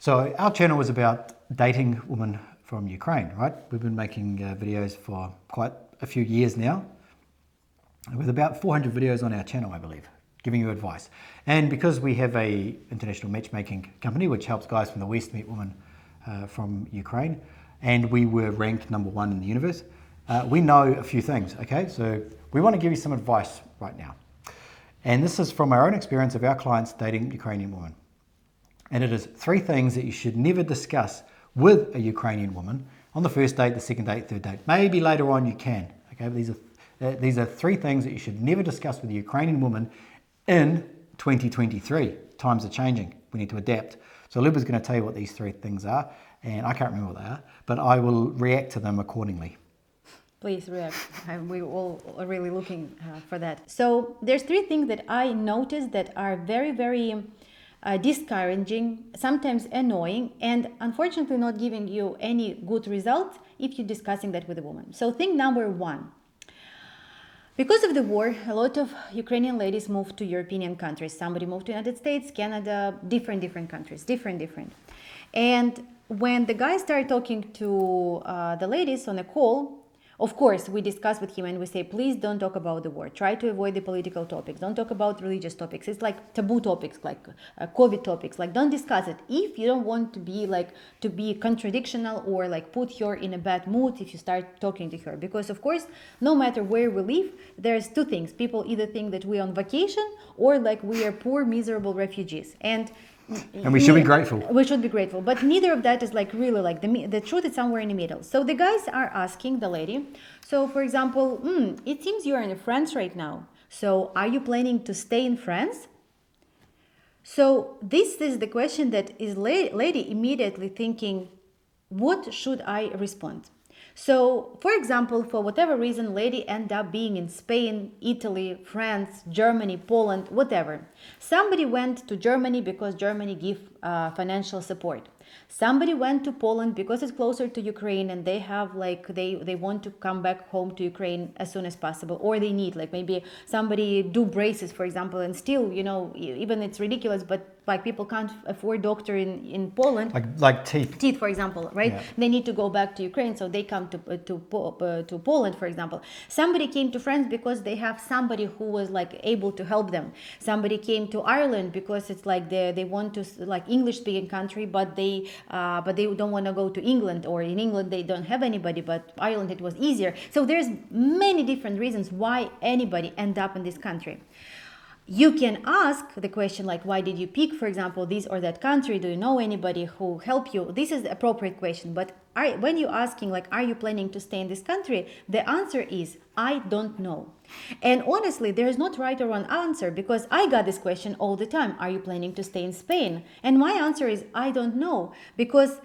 So our channel was about dating women from Ukraine, right? We've been making videos for quite a few years now, with about 400 videos on our channel, I believe, giving you advice. And because we have a international matchmaking company which helps guys from the West meet women from Ukraine, and we were ranked #1 in the universe, we know a few things, okay? So we want to give you some advice right now. And this is from our own experience of our clients dating Ukrainian women. And it is 3 things that you should never discuss with a Ukrainian woman on the first date, the second date, third date. Maybe later on you can, okay? But these are 3 things that you should never discuss with a Ukrainian woman in 2023. Times are changing. We need to adapt. So Luba's going to tell you what these 3 things are, and I can't remember what they are, but I will react to them accordingly. Please react. We're all really looking for that. So there's 3 things that I noticed that are very, very discouraging, sometimes annoying, and unfortunately not giving you any good result if you're discussing that with a woman. So thing number 1. Because of the war, a lot of Ukrainian ladies moved to European countries. Somebody moved to United States, Canada, different countries, different. And when the guys started talking to the ladies on a call, of course, we discuss with him and we say, please don't talk about the war. Try to avoid the political topics. Don't talk about religious topics. It's like taboo topics, like COVID topics. Like, don't discuss it. If you don't want to be contradictional or like put her in a bad mood if you start talking to her. Because of course, no matter where we live, there's 2 things. People either think that we're on vacation or like we are poor, miserable refugees. And we should be grateful. We should be grateful, but neither of that is like really like the truth is somewhere in the middle. So the guys are asking the lady. So for example, it seems you are in France right now. So are you planning to stay in France? So this is the question that is lady immediately thinking, what should I respond? So, for example, for whatever reason, lady end up being in Spain, Italy, France, Germany, Poland, whatever. Somebody went to Germany because Germany give financial support. Somebody went to Poland because it's closer to Ukraine and they have like, they want to come back home to Ukraine as soon as possible, or they need like maybe somebody do braces, for example, and still, you know, even it's ridiculous, but like people can't afford doctor in Poland. Like teeth. Teeth, for example, right? Yeah. They need to go back to Ukraine, so they come to Poland, for example. Somebody came to France because they have somebody who was like able to help them. Somebody came to Ireland because it's like they want to like English speaking country, but they don't want to go to England, or in England they don't have anybody, but Ireland it was easier. So there's many different reasons why anybody end up in this country. You can ask the question like, why did you pick, for example, this or that country? Do you know anybody who help you? This is the appropriate question. But when you're asking like, are you planning to stay in this country? The answer is, I don't know. And honestly, there is not right or wrong answer, because I got this question all the time. Are you planning to stay in Spain? And my answer is, I don't know. Because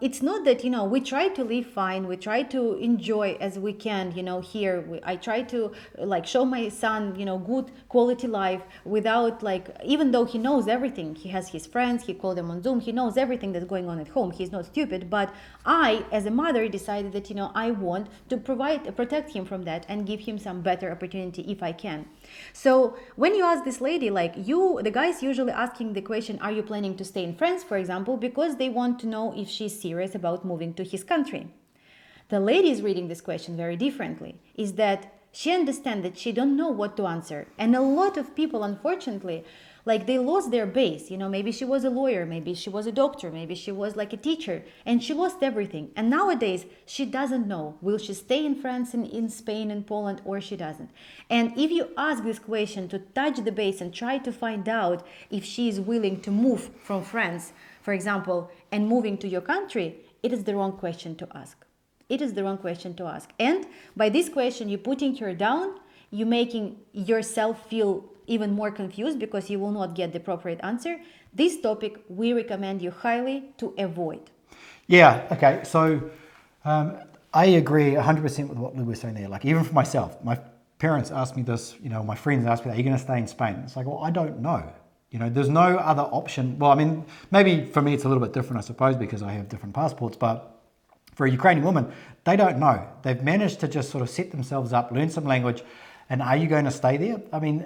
it's not that, you know, we try to live fine. We try to enjoy as we can, you know, here. I try to like show my son, you know, good quality life without like, even though he knows everything. He has his friends, he called them on Zoom. He knows everything that's going on at home. He's not stupid. But I, as a mother, decided that, you know, I want to protect him from that and give him some better opportunity if I can. So when you ask this lady, like the guys usually asking the question, are you planning to stay in France, for example, because they want to know if she's serious about moving to his country. The lady is reading this question very differently, is that she understands that she don't know what to answer. And a lot of people, unfortunately, like they lost their base. You know, maybe she was a lawyer, maybe she was a doctor, maybe she was like a teacher, and she lost everything. And nowadays, she doesn't know, will she stay in France, in Spain, in Poland, or she doesn't. And if you ask this question to touch the base and try to find out if she is willing to move from France, for example, and moving to your country, it is the wrong question to ask. It is the wrong question to ask. And by this question, you're putting her down, you're making yourself feel even more confused because you will not get the appropriate answer. This topic, we recommend you highly to avoid. Yeah, okay. So I agree 100% with what Lou was saying there. Like, even for myself, my parents asked me this, you know, my friends asked me, are you going to stay in Spain? It's like, well, I don't know. You know, there's no other option. Well, I mean, maybe for me it's a little bit different, I suppose, because I have different passports, but for a Ukrainian woman, they don't know. They've managed to just sort of set themselves up, learn some language, and are you going to stay there? I mean,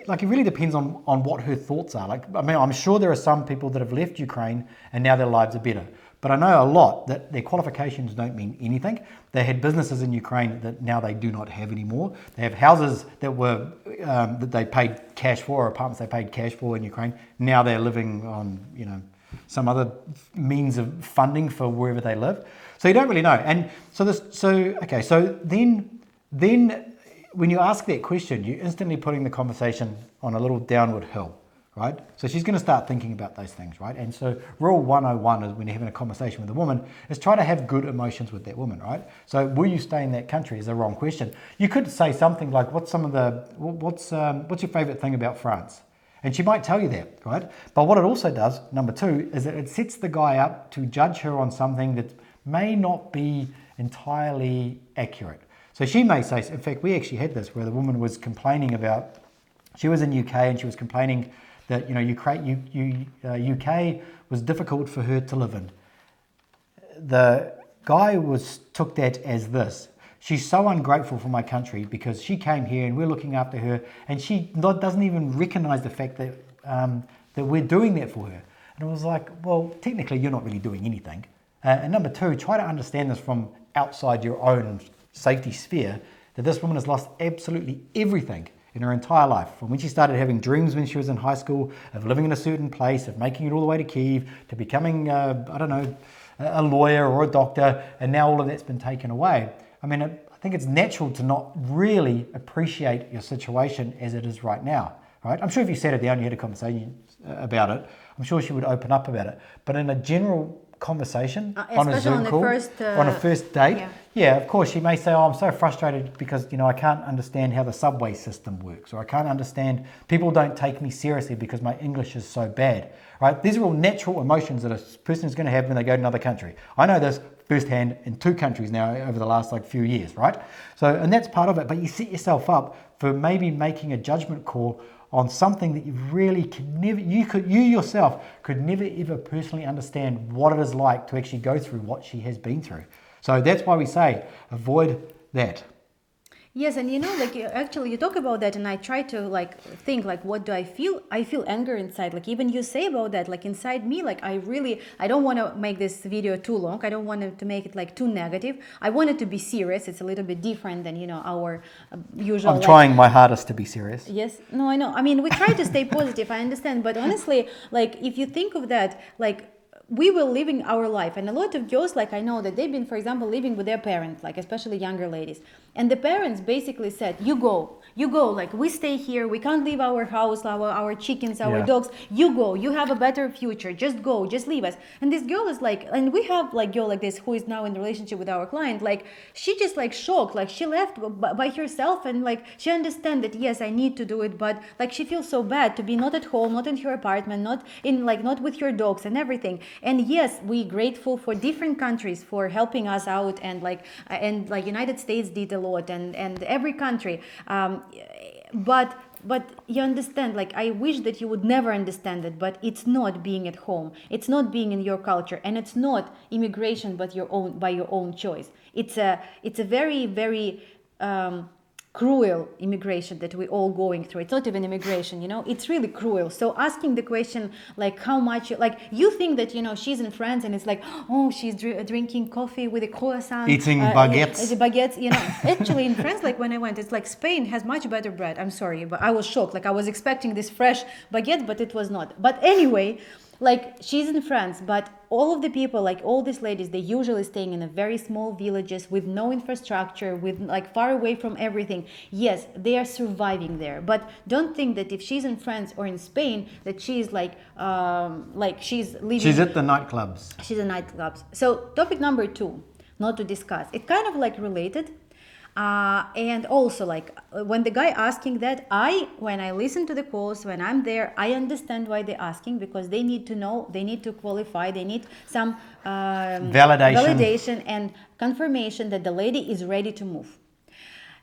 like it really depends on what her thoughts are. Like, I mean, I'm sure there are some people that have left Ukraine and now their lives are better. But I know a lot that their qualifications don't mean anything. They had businesses in Ukraine that now they do not have anymore. They have houses that were that they paid cash for, or apartments they paid cash for in Ukraine. Now they're living on, you know, some other means of funding for wherever they live. So you don't really know. And so then when you ask that question, you're instantly putting the conversation on a little downward hill, right? So she's going to start thinking about those things, right? And so rule 101 is when you're having a conversation with a woman is try to have good emotions with that woman, right? So will you stay in that country is the wrong question. You could say something like, what's your favorite thing about France? And she might tell you that, right? But what it also does, number two, is that it sets the guy up to judge her on something that may not be entirely accurate. So she may say, in fact, we actually had this where the woman was complaining about, she was in UK and she was complaining that, you know, UK was difficult for her to live in. The guy took that as this. She's so ungrateful for my country because she came here and we're looking after her, and she doesn't even recognize the fact that that we're doing that for her. And it was like, well, technically you're not really doing anything. And number two, try to understand this from outside your own safety sphere, that this woman has lost absolutely everything in her entire life. From when she started having dreams when she was in high school, of living in a certain place, of making it all the way to Kyiv, to becoming, a lawyer or a doctor, and now all of that's been taken away. I mean, I think it's natural to not really appreciate your situation as it is right now, right? I'm sure if you sat her down, you had a conversation about it, I'm sure she would open up about it. But in a general conversation on a Zoom call, on a first date, yeah, of course, she may say, oh, I'm so frustrated because, you know, I can't understand how the subway system works, or I can't understand, people don't take me seriously because my English is so bad, right? These are all natural emotions that a person is going to have when they go to another country. I know this firsthand in 2 countries now over the last few years, right? So, and that's part of it, but you set yourself up for maybe making a judgment call on something that you really can never, you yourself could never ever personally understand what it is like to actually go through what she has been through. So that's why we say avoid that. Yes, and you know, like actually you talk about that and I try to think what do I feel? I feel anger inside. Like even you say about that, like inside me, like I don't want to make this video too long. I don't want to make it too negative. I want it to be serious. It's a little bit different than, our usual. I'm trying my hardest to be serious. Yes, no, I know. I mean, we try to stay positive. I understand, but honestly, if you think of that, we were living our life, and a lot of girls, I know that they've been, for example, living with their parents, especially younger ladies, and the parents basically said, you go, we stay here, we can't leave our house, our chickens, our dogs, you go, you have a better future, just go, just leave us. And this girl is and we have girl like this who is now in a relationship with our client, she just shocked, she left by herself, and she understands that yes, I need to do it, but she feels so bad to be not at home, not in her apartment, not in not with her dogs and everything. And yes, we're grateful for different countries for helping us out, and United States did a lot, and every country. But you understand, I wish that you would never understand it, but it's not being at home. It's not being in your culture, and it's not immigration, but by your own choice. It's a very, very cruel immigration that we're all going through. It's not even immigration, it's really cruel. So asking the question, how much, you think that, she's in France and it's oh, she's drinking coffee with a croissant. Eating baguettes. Baguettes, Actually in France, when I went, it's Spain has much better bread. I'm sorry, but I was shocked. I was expecting this fresh baguette, but it was not. But anyway, she's in France, but all of the people, all these ladies, they usually staying in a very small villages with no infrastructure, with far away from everything. Yes, they are surviving there, but don't think that if she's in France or in Spain that she's she's living. She's at the nightclubs. She's in nightclubs. So topic number 2, not to discuss. It kind of related. And also when the guy asking that, when I listen to the calls, when I'm there, I understand why they're asking, because they need to know, they need to qualify, they need some validation and confirmation that the lady is ready to move.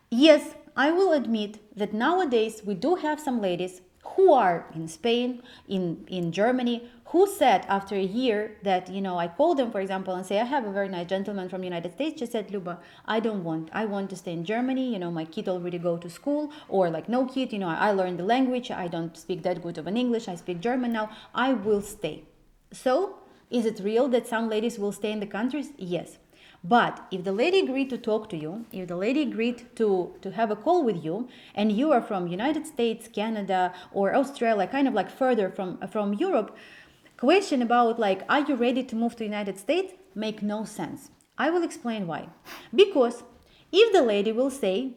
Yes, I will admit that nowadays we do have some ladies who are in Spain, in Germany, who said after a year that, I called them, for example, and say, I have a very nice gentleman from the United States. She said, Luba, I want to stay in Germany. My kid already go to school, or like no kid, I learned the language. I don't speak that good of an English. I speak German now. I will stay. So is it real that some ladies will stay in the countries? Yes. But if the lady agreed to talk to you, if the lady agreed to have a call with you, and you are from United States, Canada, or Australia, kind of like further from Europe, question about like, are you ready to move to United States? Make no sense. I will explain why. Because if the lady will say,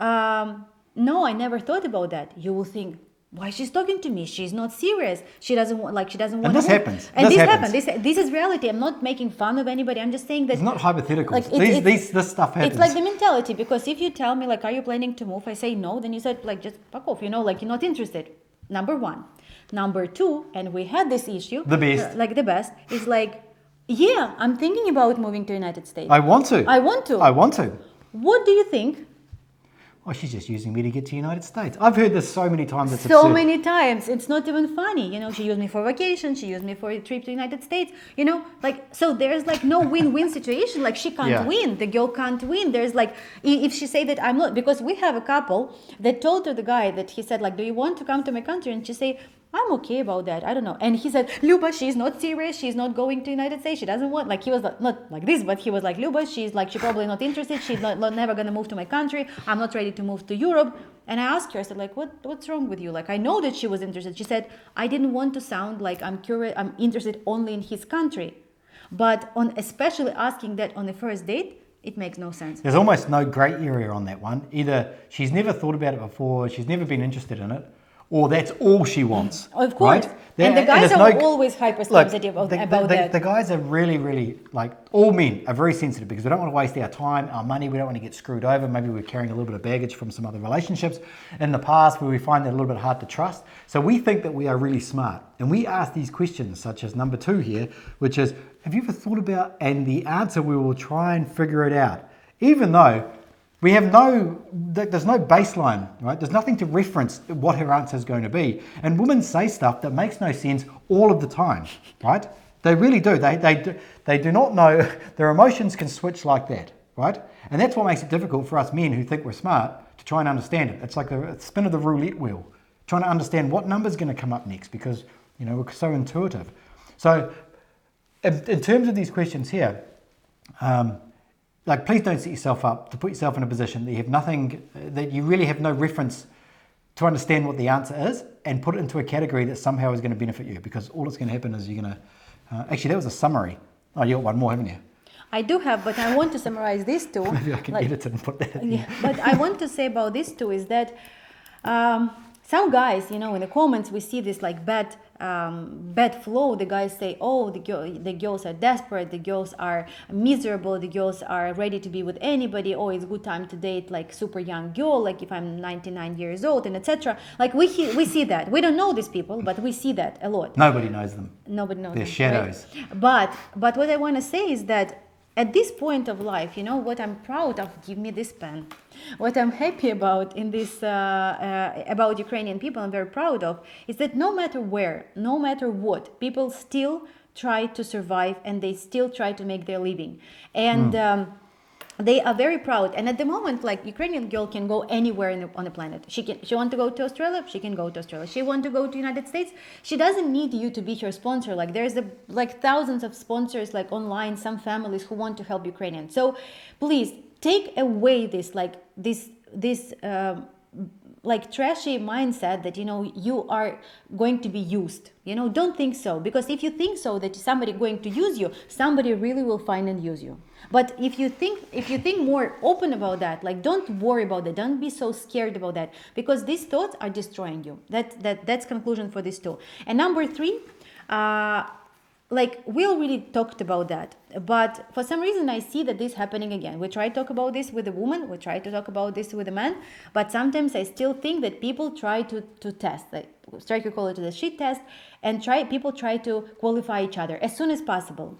no, I never thought about that, you will think, why she's talking to me? She's not serious. She doesn't want. And this happens. And this happens. This is reality. I'm not making fun of anybody. I'm just saying that it's not hypothetical. Like, this stuff happens. It's like the mentality. Because if you tell me like, are you planning to move? I say no. Then you said like, just fuck off. Like you're not interested. Number one. Number two, and we had this issue. The best is like, yeah, I'm thinking about moving to United States. I want to. What do you think? Oh, she's just using me to get to the United States. I've heard this so many times. It's so absurd. many times. It's not even funny. She used me for vacation. She used me for a trip to the United States. So there's like no win-win situation. Like she can't win. The girl can't win. There's like, if she say that I'm not, because we have a couple that told to the guy that he said like, do you want to come to my country? And she say, I'm okay about that. I don't know. And he said, Luba, she's not serious. She's not going to the United States. She doesn't want, like, he was not like this, but he was like, Luba, she probably not interested. She's never going to move to my country. I'm not ready to move to Europe. And I asked her, I said, like, what's wrong with you? Like, I know that she was interested. She said, I didn't want to sound like I'm interested only in his country. But especially asking that on the first date, it makes no sense. There's almost no grey area on that one. Either she's never thought about it before, she's never been interested in it, or that's all she wants. Of course. Right? And the guys are always hypersensitive about that. The guys are really, really, like, all men are very sensitive because we don't want to waste our time, our money, we don't want to get screwed over. Maybe we're carrying a little bit of baggage from some other relationships in the past where we find that a little bit hard to trust. So we think that we are really smart. And we ask these questions, such as number 2 here, which is, have you ever thought about, and the answer, we will try and figure it out. Even though there's no baseline, right? There's nothing to reference what her answer is going to be. And women say stuff that makes no sense all of the time, right? They really do. They do not know. Their emotions can switch like that, right? And that's what makes it difficult for us men who think we're smart to try and understand it. It's like the spin of the roulette wheel, trying to understand what number's going to come up next because, we're so intuitive. So in terms of these questions here, please don't set yourself up to put yourself in a position that you have nothing, that you really have no reference to understand what the answer is and put it into a category that somehow is going to benefit you, because all that's going to happen is you're going to, actually that was a summary. Oh, you got one more, haven't you? I do have, but I want to summarize these two. Maybe I can edit it and put that in. Yeah, but I want to say about these two is that some guys, in the comments we see this like bad flow. The guys say, oh, the girls are desperate, the girls are miserable, the girls are ready to be with anybody. Oh, it's a good time to date like super young girl, like if I'm 99 years old, and etc. Like we see that. We don't know these people, but we see that a lot. Nobody knows them. Nobody knows They're them, shadows. Right? But what I want to say is that at this point of life, what I'm proud of, give me this pen. What I'm happy about in this, about Ukrainian people, I'm very proud of, is that no matter where, no matter what, people still try to survive and they still try to make their living. And they are very proud. And at the moment, like Ukrainian girl can go anywhere on the planet. She want to go to Australia, she can go to Australia. She want to go to United States, she doesn't need you to be her sponsor. Like there's thousands of sponsors like online, some families who want to help Ukrainians. So please take away this trashy mindset that you are going to be used. Don't think so, because if you think so that somebody going to use you, somebody really will find and use you. But if you think more open about that, like don't worry about that, don't be so scared about that, because these thoughts are destroying you. That's conclusion for this too. And number 3, we already talked about that, but for some reason I see that this happening again. We try to talk about this with a woman, we try to talk about this with a man, but sometimes I still think that people try to test, like Stryker call it the shit test, and people try to qualify each other as soon as possible.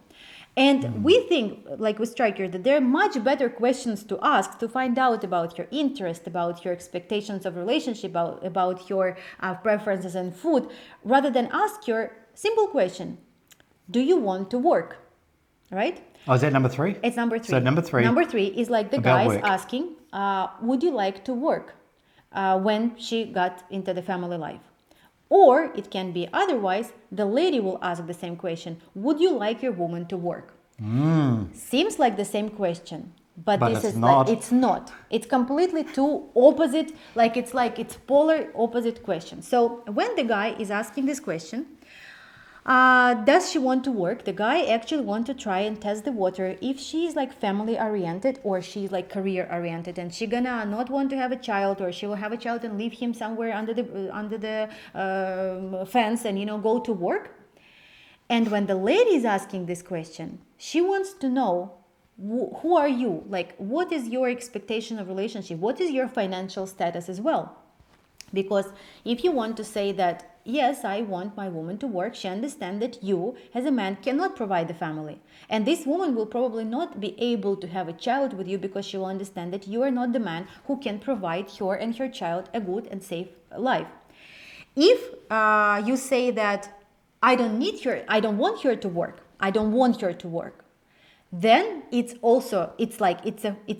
And we think, like with Stryker, that there are much better questions to ask to find out about your interest, about your expectations of relationship, about your preferences in food, rather than ask your simple question: do you want to work? Right? Oh, is that number 3? It's number 3. So number 3. Number 3 is like the about guys work. asking, would you like to work when she got into the family life? Or it can be otherwise, the lady will ask the same question: would you like your woman to work? Seems like the same question, but this it's is not. like, it's not. It's completely two opposite, it's polar opposite questions. So when the guy is asking this question, does she want to work? The guy actually want to try and test the water if she's like family oriented or she's like career oriented, and she gonna not want to have a child, or she will have a child and leave him somewhere under the fence and go to work. And when the lady is asking this question, she wants to know, who are you? Like, what is your expectation of relationship? What is your financial status as well? Because if you want to say that, yes, I want my woman to work, she understands that you, as a man, cannot provide the family. And this woman will probably not be able to have a child with you because she will understand that you are not the man who can provide her and her child a good and safe life. If you say that, I don't want her to work, then it's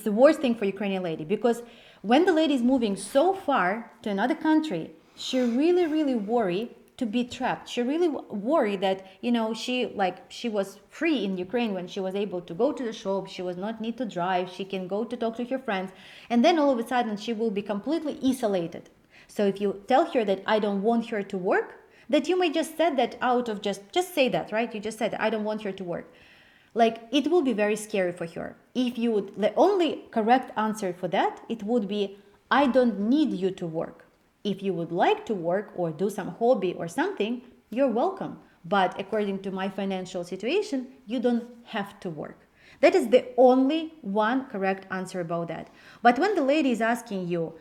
the worst thing for Ukrainian lady, because when the lady is moving so far to another country, she really worry to be trapped. She really worry that, she was free in Ukraine when she was able to go to the shop, she was not need to drive, she can go to talk to her friends, and then all of a sudden she will be completely isolated. So if you tell her that I don't want her to work, that you may just say that out of just say that, right? You just said, I don't want her to work. Like, it will be very scary for her. If you would, the only correct answer for that, it would be, I don't need you to work. If you would like to work or do some hobby or something, you're welcome. But according to my financial situation, you don't have to work. That is the only one correct answer about that. But when the lady is asking you,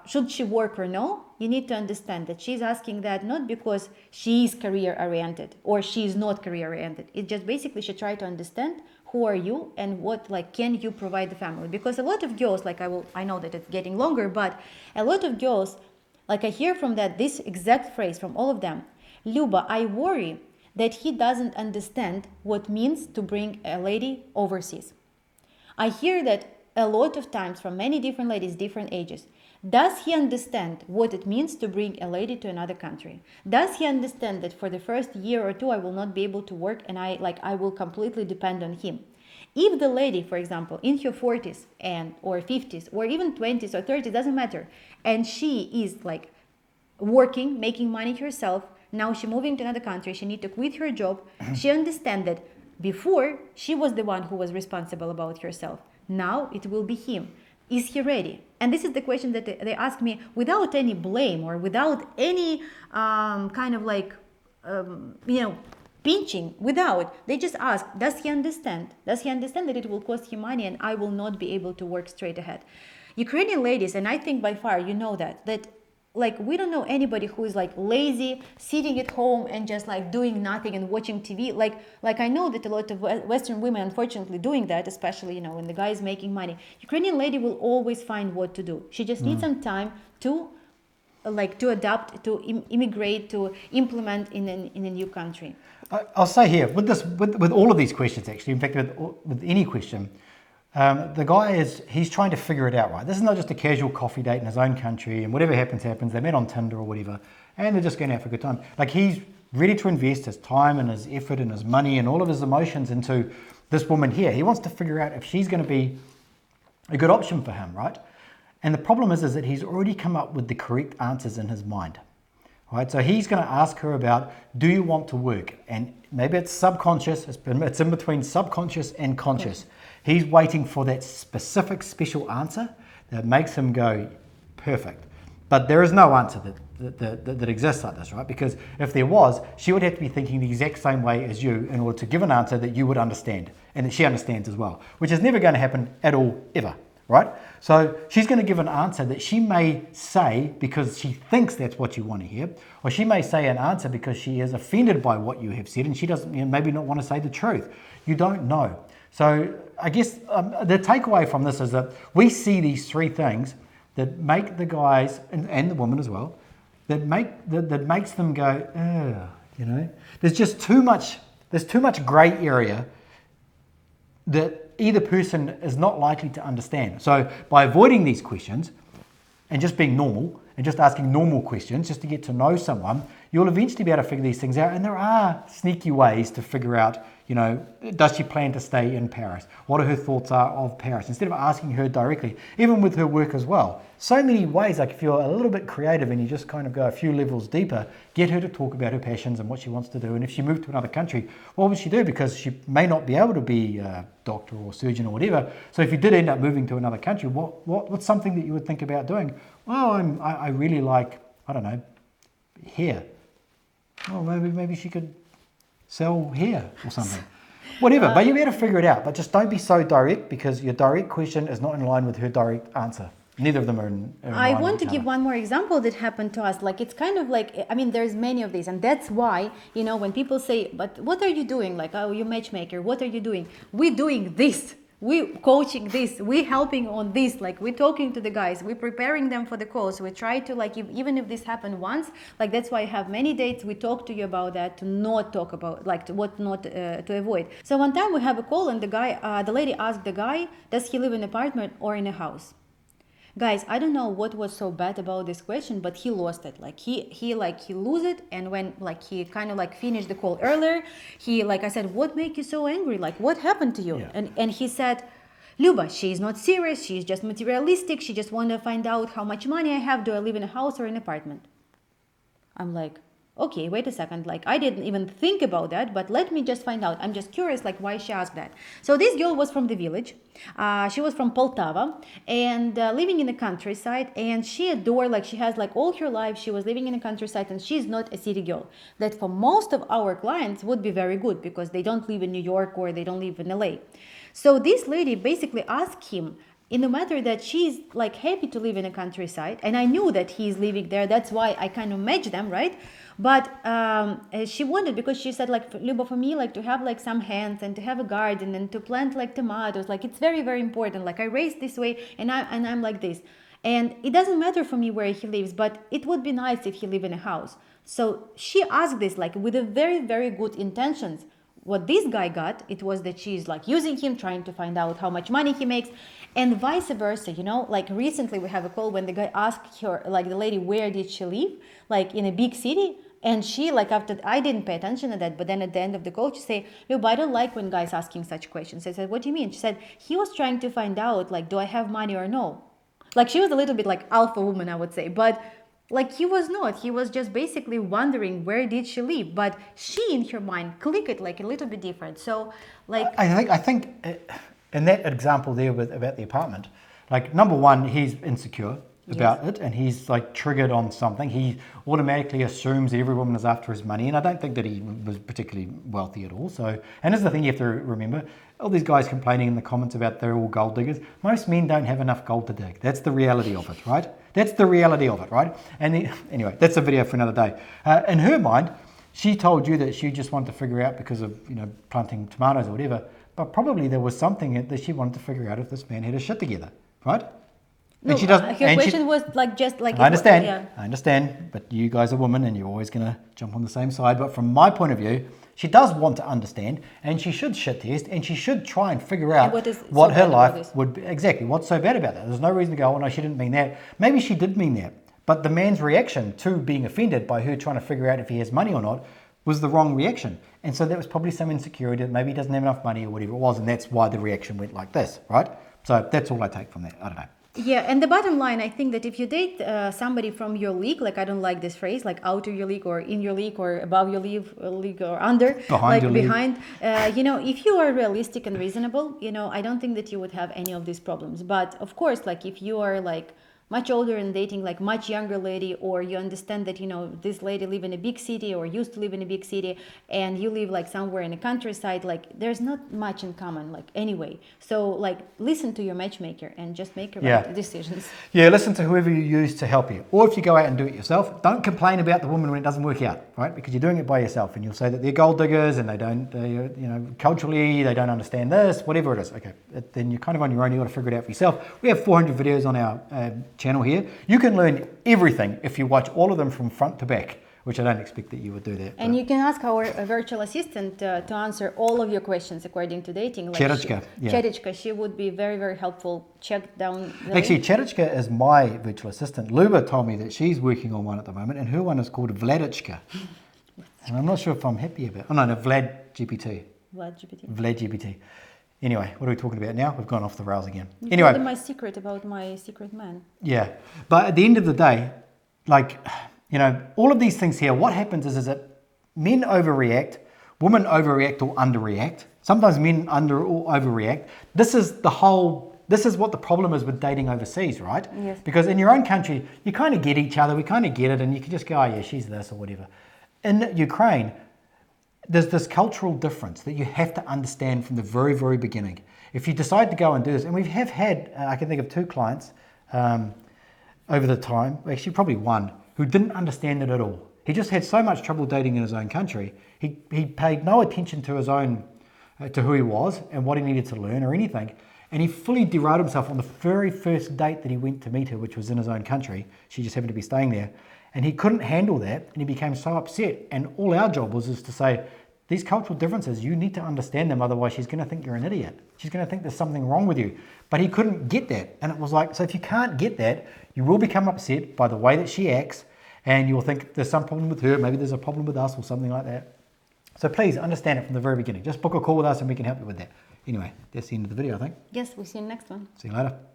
should she work or no, you need to understand that she's asking that not because she is career oriented or she is not career oriented. It just basically she try to understand who are you and what can you provide the family. Because a lot of girls, I know that it's getting longer, but a lot of girls, I hear from this exact phrase from all of them: Luba, I worry that he doesn't understand what it means to bring a lady overseas. I hear that a lot of times from many different ladies, different ages. Does he understand what it means to bring a lady to another country? Does he understand that for the first year or two I will not be able to work and I will completely depend on him? If the lady, for example, in her 40s or 50s or even 20s or 30s, doesn't matter, and she is working, making money herself, now she's moving to another country, she needs to quit her job, she understands that before she was the one who was responsible about herself. Now it will be him. Is he ready? And this is the question that they ask me without any blame or without any pinching, they just ask, does he understand? Does he understand that it will cost him money and I will not be able to work straight ahead? Ukrainian ladies, and I think by far you know that we don't know anybody who is lazy, sitting at home and just doing nothing and watching TV. I know that a lot of Western women unfortunately doing that, especially when the guy is making money. Ukrainian lady will always find what to do. She just needs some time to adapt, to immigrate, to implement in a new country. I'll say here with all of these questions, actually, in fact, with any question. The guy he's trying to figure it out, right? This is not just a casual coffee date in his own country and whatever happens. They met on Tinder or whatever and they're just going out for a good time. He's ready to invest his time and his effort and his money and all of his emotions into this woman here. He wants to figure out if she's going to be a good option for him, right? And the problem is that he's already come up with the correct answers in his mind, right? So he's going to ask her about, do you want to work? And maybe it's subconscious, it's in between subconscious and conscious. He's waiting for that specific special answer that makes him go, perfect. But there is no answer that exists like this, right? Because if there was, she would have to be thinking the exact same way as you in order to give an answer that you would understand and that she understands as well, which is never going to happen at all, ever, right? So she's going to give an answer that she may say because she thinks that's what you want to hear, or she may say an answer because she is offended by what you have said and she doesn't, maybe not want to say the truth. You don't know. So I guess the takeaway from this is that we see these three things that make the guys and the women as well, that makes them go, ugh, There's just too much grey area that either person is not likely to understand. So by avoiding these questions and just being normal and just asking normal questions just to get to know someone, you'll eventually be able to figure these things out. And there are sneaky ways to figure out, does she plan to stay in Paris? What are her thoughts are of Paris? Instead of asking her directly, even with her work as well. So many ways, like if you're a little bit creative and you just kind of go a few levels deeper, get her to talk about her passions and what she wants to do. And if she moved to another country, what would she do? Because she may not be able to be a doctor or surgeon or whatever. So if you did end up moving to another country, what's something that you would think about doing? Well, I really like, I don't know, hair. Well, maybe she could sell hair or something. Whatever, but you'll be able to figure it out. But just don't be so direct because your direct question is not in line with her direct answer. Neither of them are in I line want with to each give other. one more example that happened to us. Like, it's kind of like, there's many of these. And that's why, when people say, but what are you doing? Like, oh, you're matchmaker. What are you doing? We're doing this. We're coaching this. We're helping on this. Like, we're talking to the guys. We're preparing them for the calls. We try to, like, even if this happened once, like, that's why I have many dates. We talk to you about that, to not talk about, like, to what not to avoid. So one time we have a call and the lady asked the guy, does he live in an apartment or in a house? Guys, I don't know what was so bad about this question, but he lost it. Like he lose it, and when like he kind of like finished the call earlier, he like I said, what make you so angry? Like what happened to you? Yeah. And he said, Luba, she's not serious. She's just materialistic. She just want to find out how much money I have. Do I live in a house or an apartment? I'm like, okay, wait a second. Like, I didn't even think about that, but let me just find out. I'm just curious, like, why she asked that. So this girl was from the village. She was from Poltava and living in the countryside. And she adored, like, she has, like, all her life, she was living in the countryside and she's not a city girl. That for most of our clients would be very good because they don't live in New York or they don't live in LA. So this lady basically asked him, in the matter that she's like happy to live in a countryside, and I knew that he's living there, that's why I kind of matched them, right? But she wanted, because she said, like, Luba, for me, like, to have like some hands and to have a garden and to plant like tomatoes, like, it's very, very important. Like, I raised this way and I'm like this. And it doesn't matter for me where he lives, but it would be nice if he lived in a house. So she asked this like with a very, very good intentions. What this guy got, it was that she's like using him, trying to find out how much money he makes, and vice versa, you know. Like recently we have a call when the guy asked her, like the lady, where did she live, like in a big city, and she, like, after, I didn't pay attention to that, but then at the end of the call she said, look, I don't like when guys asking such questions. I said, what do you mean? She said, he was trying to find out, like, do I have money or no? Like, she was a little bit like alpha woman, I would say, but like he was not. He was just basically wondering where did she live, but she in her mind clicked it like a little bit different. So like I think in that example there with about the apartment, like number one, he's insecure about it and he's like triggered on something. He automatically assumes every woman is after his money, and I don't think that he was particularly wealthy at all. So, and this is the thing you have to remember, all these guys complaining in the comments about they're all gold diggers. Most men don't have enough gold to dig. That's the reality of it, right? That's the reality of it, right? And anyway, that's a video for another day. In her mind, she told you that she just wanted to figure out because of, you know, planting tomatoes or whatever, but probably there was something that she wanted to figure out if this man had his shit together, right? no, And she doesn't. her question was like just like I understand. yeah. I understand, but you guys are women and you're always going to jump on the same side. But from my point of view, she does want to understand, and she should shit test, and she should try and figure out what her life would be. Exactly. What's so bad about that? There's no reason to go, oh no, she didn't mean that. Maybe she did mean that. But the man's reaction to being offended by her trying to figure out if he has money or not was the wrong reaction. And so that was probably some insecurity that maybe he doesn't have enough money or whatever it was, and that's why the reaction went like this, right? So that's all I take from that. I don't know. Yeah, and the bottom line, I think that if you date somebody from your league, like I don't like this phrase, like out of your league or in your league or above your league or under, behind like behind, you know, if you are realistic and reasonable, you know, I don't think that you would have any of these problems. But of course, like if you are like much older and dating like much younger lady, or you understand that, you know, this lady live in a big city or used to live in a big city and you live like somewhere in the countryside, like there's not much in common, like anyway. So like listen to your matchmaker and just make right decisions. Yeah, listen to whoever you use to help you. Or if you go out and do it yourself, don't complain about the woman when it doesn't work out, right? Because you're doing it by yourself and you'll say that they're gold diggers and you know, culturally they don't understand this, whatever it is. Okay, then you're kind of on your own, you've got to figure it out for yourself. We have 400 videos on our channel here. You can learn everything if you watch all of them from front to back, which I don't expect that you would do that. And you can ask our virtual assistant to answer all of your questions according to dating. Like Cherichka, she would be very, very helpful. Check down the Actually, Cherichka is my virtual assistant. Luba told me that she's working on one at the moment, and her one is called Vladichka. And I'm not sure if I'm happy about it. Oh, no, Vlad GPT. Vlad GPT. Anyway, what are we talking about now? We've gone off the rails again. Anyway, my secret about my secret man. Yeah, but at the end of the day, like, you know, all of these things here, what happens is that men overreact, women overreact or underreact. Sometimes men under or overreact. This is what the problem is with dating overseas, right? Yes. Because in your own country, you kind of get each other, we kind of get it, and you can just go, oh yeah, she's this or whatever. In Ukraine, there's this cultural difference that you have to understand from the very, very beginning. If you decide to go and do this, and we have had, I can think of 2 clients over the time, actually probably one, who didn't understand it at all. He just had so much trouble dating in his own country. He paid no attention to his own, to who he was and what he needed to learn or anything. And he fully derailed himself on the very first date that he went to meet her, which was in his own country. She just happened to be staying there. And he couldn't handle that, and he became so upset. And all our job was to say, these cultural differences, you need to understand them, otherwise she's going to think you're an idiot. She's going to think there's something wrong with you. But he couldn't get that. And it was like, so if you can't get that, you will become upset by the way that she acts, and you'll think there's some problem with her, maybe there's a problem with us or something like that. So please understand it from the very beginning. Just book a call with us and we can help you with that. Anyway, that's the end of the video, I think. Yes, we'll see you in the next one. See you later.